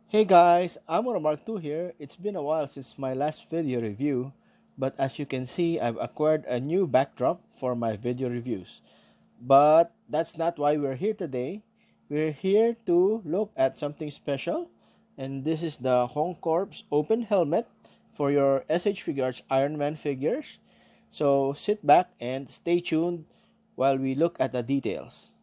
Hey guys, I'm Mark 2 here. It's been a while since my last video review, but as you can see, I've acquired a new backdrop for my video reviews. But that's not why we're here today. We're here to look at something special, and this is the Hong Corp's open helmet for your SH Figuarts Ironman figures. So sit back and stay tuned while we look at the details.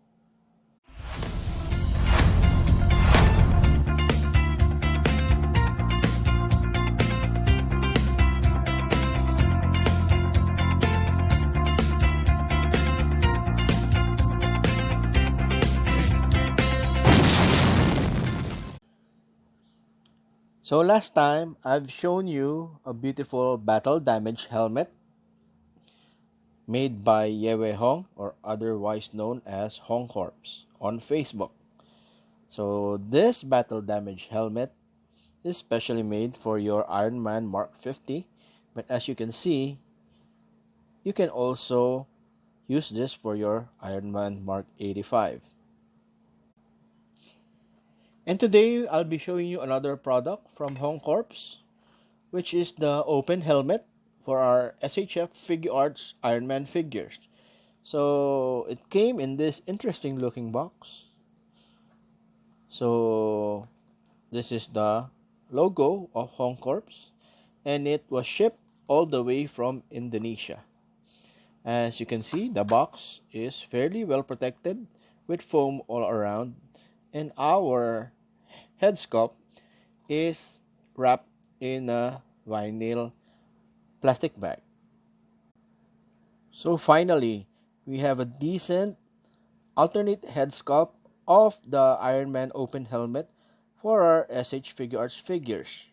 So last time, I've shown you a beautiful battle damage helmet made by Yewe Hong, or otherwise known as Hong Corps, on Facebook. So this battle damage helmet is specially made for your Ironman Mark 50, but as you can see, you can also use this for your Ironman Mark 85. And today, I'll be showing you another product from Hong Corps, which is the open helmet for our SHF Figuarts Ironman figures. So it came in this interesting looking box. So this is the logo of Hong Corps, and it was shipped all the way from Indonesia. As you can see, the box is fairly well protected with foam all around, and our head sculpt is wrapped in a vinyl plastic bag. So finally, we have a decent alternate head sculpt of the Ironman open helmet for our SH Figuarts figures.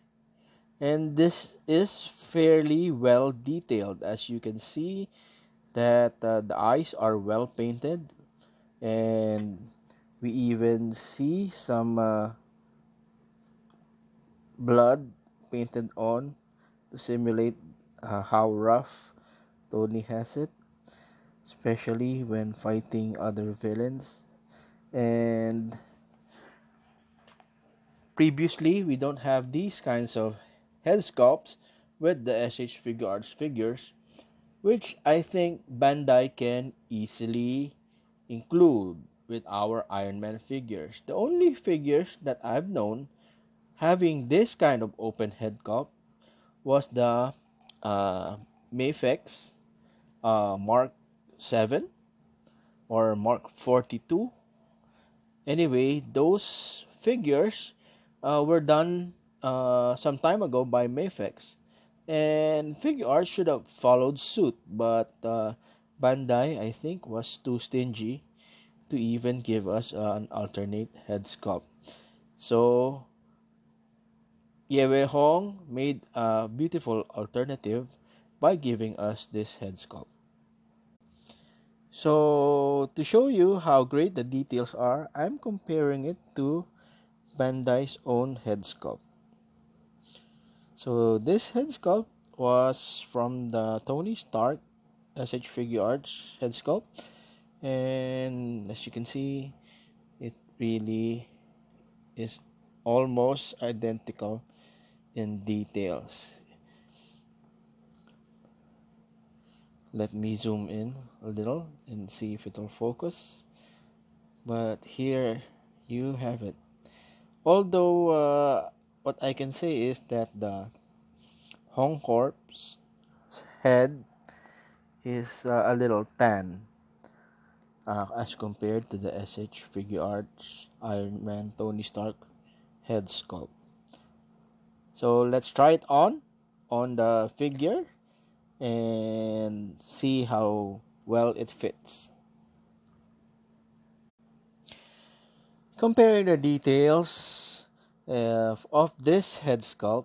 And this is fairly well detailed. As you can see that the eyes are well painted, and we even see some blood painted on to simulate how rough Tony has it, especially when fighting other villains. And previously, we don't have these kinds of head sculpts with the SH Figuarts figures, which I think Bandai can easily include with our Iron Man figures. The only figures that I've known having this kind of open head sculpt was the Mayfix Mark 7 or Mark 42. Anyway, those figures were done some time ago by Mayfix, and figure art should have followed suit, but Bandai, I think, was too stingy to even give us an alternate head sculpt. So Yewe Hong made a beautiful alternative by giving us this head sculpt. So to show you how great the details are, I'm comparing it to Bandai's own head sculpt. So this head sculpt was from the Tony Stark SH Figuarts head sculpt, and as you can see, it really is almost identical in details. Let me zoom in a little and see if it'll focus. But here you have it. Although what I can say is that the Hong Corp's head is a little tan as compared to the SH Figuarts Iron Man Tony Stark head sculpt. So let's try it on the figure and see how well it fits. Comparing the details of this head sculpt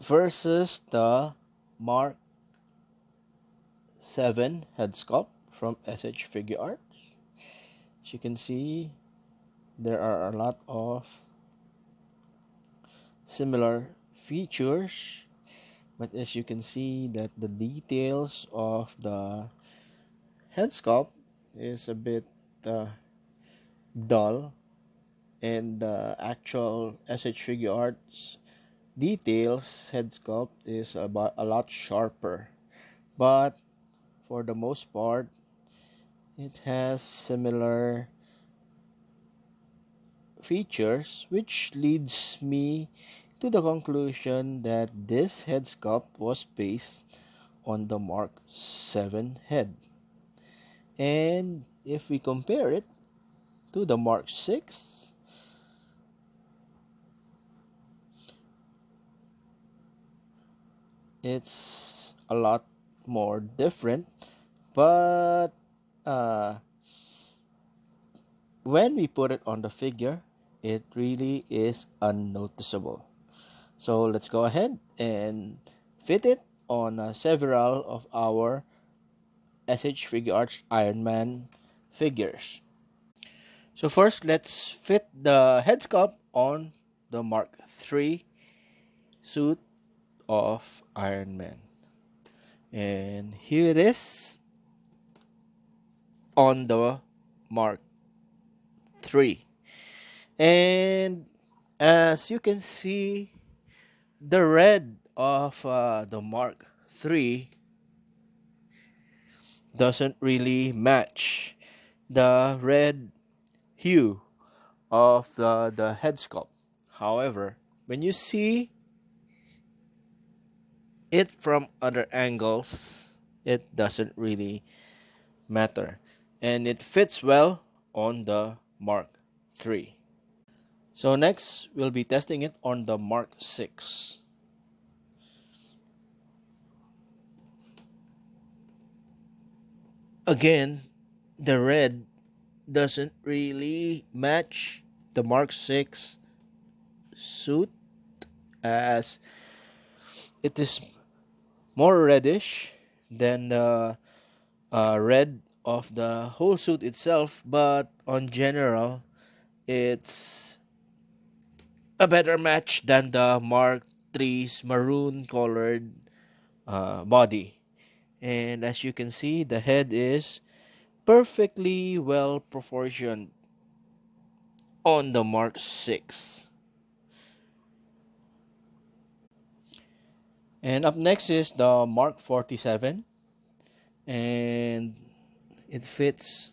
versus the Mark 7 head sculpt from SH Figuarts. As you can see, there are a lot of similar features, but as you can see that the details of the head sculpt is a bit dull, and the actual SH Figure Arts details head sculpt is about a lot sharper, but for the most part it has similar features, which leads me to the conclusion that this head sculpt was based on the Mark 7 head. And if we compare it to the Mark 6, it's a lot more different, but when we put it on the figure, it really is unnoticeable. So let's go ahead and fit it on several of our SH Figure Arts Ironman figures. So first, let's fit the head sculpt on the Mark III suit of Ironman. And here it is on the Mark III. And as you can see, the red of the Mark III doesn't really match the red hue of the head sculpt. However, when you see it from other angles, it doesn't really matter. And it fits well on the Mark III. So next, we'll be testing it on the Mark 6. Again, the red doesn't really match the Mark 6 suit, as it is more reddish than the red of the whole suit itself, but on general, it's a better match than the Mark III's maroon colored body. And as you can see, the head is perfectly well proportioned on the Mark 6. And up next is the Mark 47, and it fits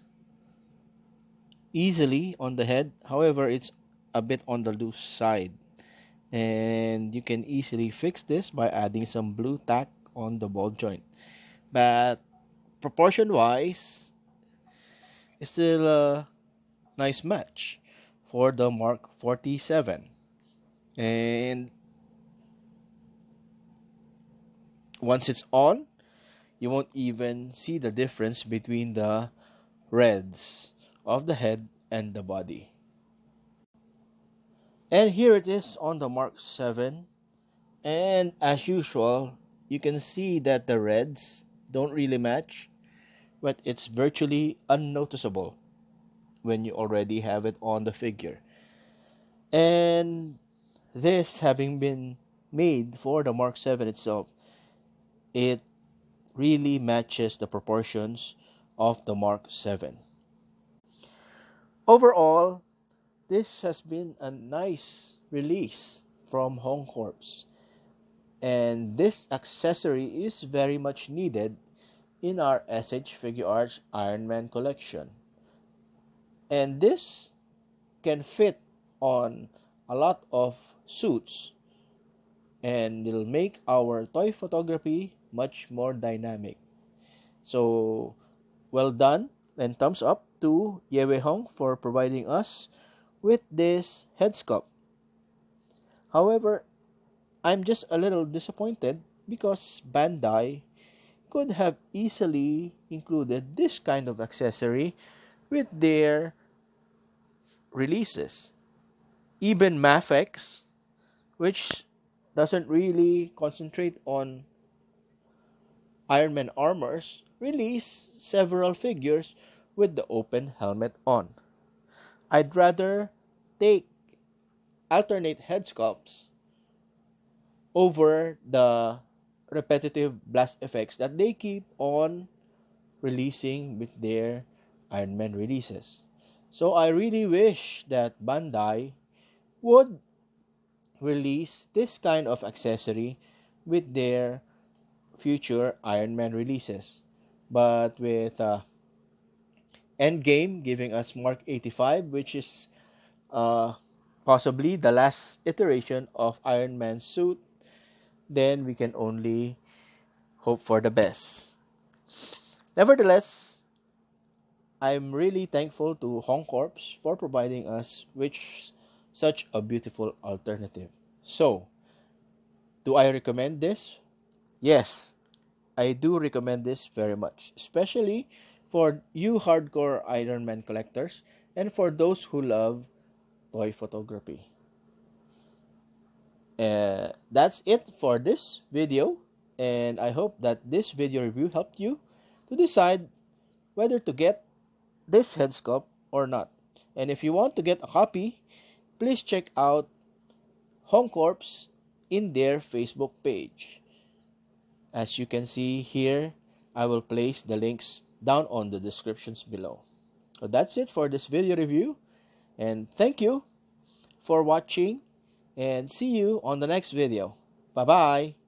easily on the head. However, it's a bit on the loose side, and you can easily fix this by adding some blue tack on the ball joint. But proportion wise, it's still a nice match for the Mark 47. And once it's on, you won't even see the difference between the reds of the head and the body. And here it is on the Mark 7. And as usual, you can see that the reds don't really match, but it's virtually unnoticeable when you already have it on the figure. And this having been made for the Mark 7 itself, it really matches the proportions of the Mark 7. Overall, this has been a nice release from Home Corps, and this accessory is very much needed in our SH Figure Arts Ironman collection. And this can fit on a lot of suits, and it'll make our toy photography much more dynamic. So, well done and thumbs up to Yewe Hong for providing us with this head sculpt. However, I'm just a little disappointed because Bandai could have easily included this kind of accessory with their releases. Even Mafex, which doesn't really concentrate on Ironman armors, release several figures with the open helmet on. I'd rather take alternate head sculpts over the repetitive blast effects that they keep on releasing with their Ironman releases. So I really wish that Bandai would release this kind of accessory with their future Ironman releases. But with Endgame giving us Mark 85, which is uh, possibly the last iteration of Iron Man's suit, then we can only hope for the best. Nevertheless, I'm really thankful to Hong Corps for providing us with such a beautiful alternative. So, do I recommend this? Yes, I do recommend this very much, especially for you hardcore Iron Man collectors and for those who love toy photography. That's it for this video, and I hope that this video review helped you to decide whether to get this head sculpt or not. And if you want to get a copy, please check out Home Corps in their Facebook page. As you can see here, I will place the links down on the descriptions below. So that's it for this video review, and thank you for watching, and see you on the next video. Bye bye.